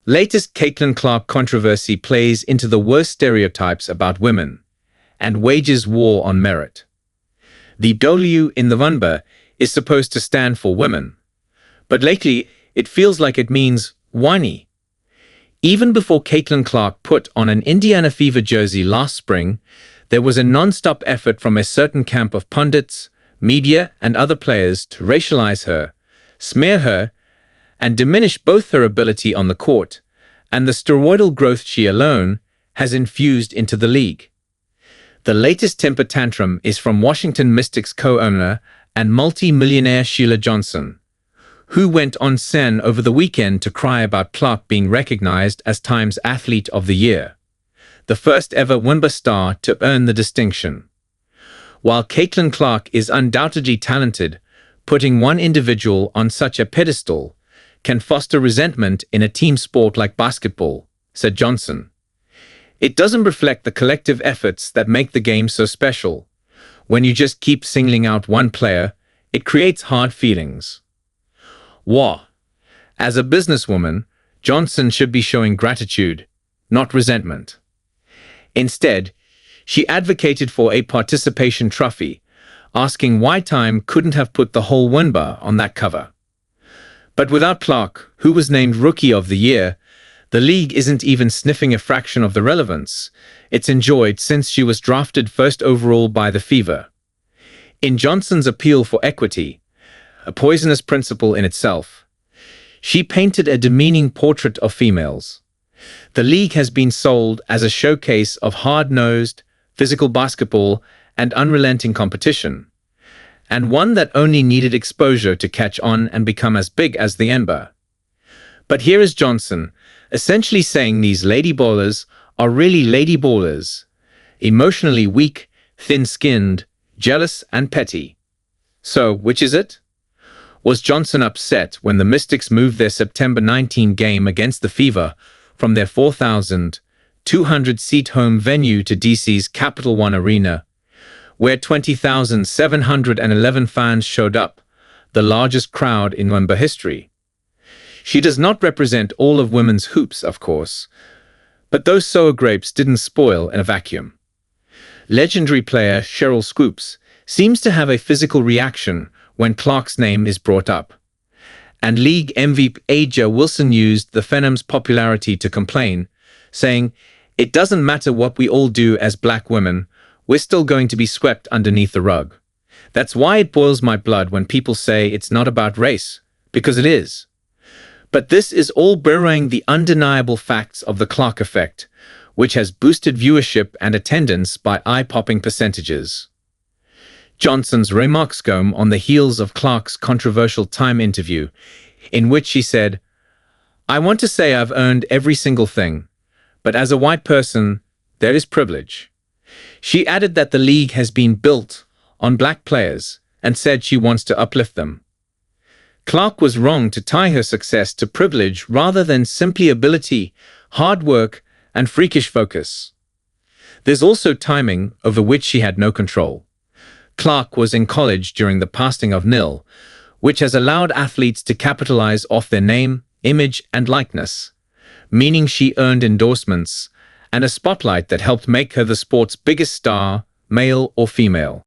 Latest Caitlin Clark controversy plays into the worst stereotypes about women and wages war on merit. The W in the Wnba is supposed to stand for women, but lately it feels like it means whiny. Even before Caitlin Clark put on an Indiana Fever jersey last spring, there was a non-stop effort from a certain camp of pundits, media, and other players to racialize her, smear her, and diminish both her ability on the court and the steroidal growth she alone has infused into the league. The latest temper tantrum is from Washington Mystics co-owner and multi-millionaire Sheila Johnson, who went on scene over the weekend to cry about Clark being recognized as Time's Athlete of the Year, the first ever Wnba star to earn the distinction. While Caitlin Clark is undoubtedly talented, putting one individual on such a pedestal can foster resentment in a team sport like basketball, said Johnson. It doesn't reflect the collective efforts that make the game so special. When you just keep singling out one player, it creates hard feelings. As a businesswoman, Johnson should be showing gratitude, not resentment. Instead, she advocated for a participation trophy, asking why Time couldn't have put the whole Wnba on that cover. But without Clark, who was named Rookie of the Year, the league isn't even sniffing a fraction of the relevance it's enjoyed since she was drafted first overall by the Fever. In Johnson's appeal for equity, a poisonous principle in itself, she painted a demeaning portrait of females. The league has been sold as a showcase of hard-nosed, physical basketball and unrelenting competition, and one that only needed exposure to catch on and become as big as the Wnba. But here is Johnson, essentially saying these lady ballers are really lady ballers, emotionally weak, thin-skinned, jealous, and petty. So, which is it? Was Johnson upset when the Mystics moved their September 19 game against the Fever from their 4,200-seat home venue to DC's Capital One Arena, where 20,711 fans showed up, the largest crowd in Wnba history? She does not represent all of women's hoops, of course, but those sour grapes didn't spoil in a vacuum. Legendary player Sheryl Scoops seems to have a physical reaction when Clark's name is brought up, and League MVP Aja Wilson used the Phenom's popularity to complain, saying, "It doesn't matter what we all do as black women, we're still going to be swept underneath the rug. That's why it boils my blood when people say it's not about race, because it is." But this is all burying the undeniable facts of the Clark effect, which has boosted viewership and attendance by eye-popping percentages. Johnson's remarks come on the heels of Clark's controversial Time interview, in which she said, "I want to say I've earned every single thing, but as a white person, there is privilege." She added that the league has been built on black players and said she wants to uplift them. Clark was wrong to tie her success to privilege rather than simply ability, hard work, and freakish focus. There's also timing over which she had no control. Clark was in college during the passing of Nil, which has allowed athletes to capitalize off their name, image, and likeness, meaning she earned endorsements and a spotlight that helped make her the sport's biggest star, male or female.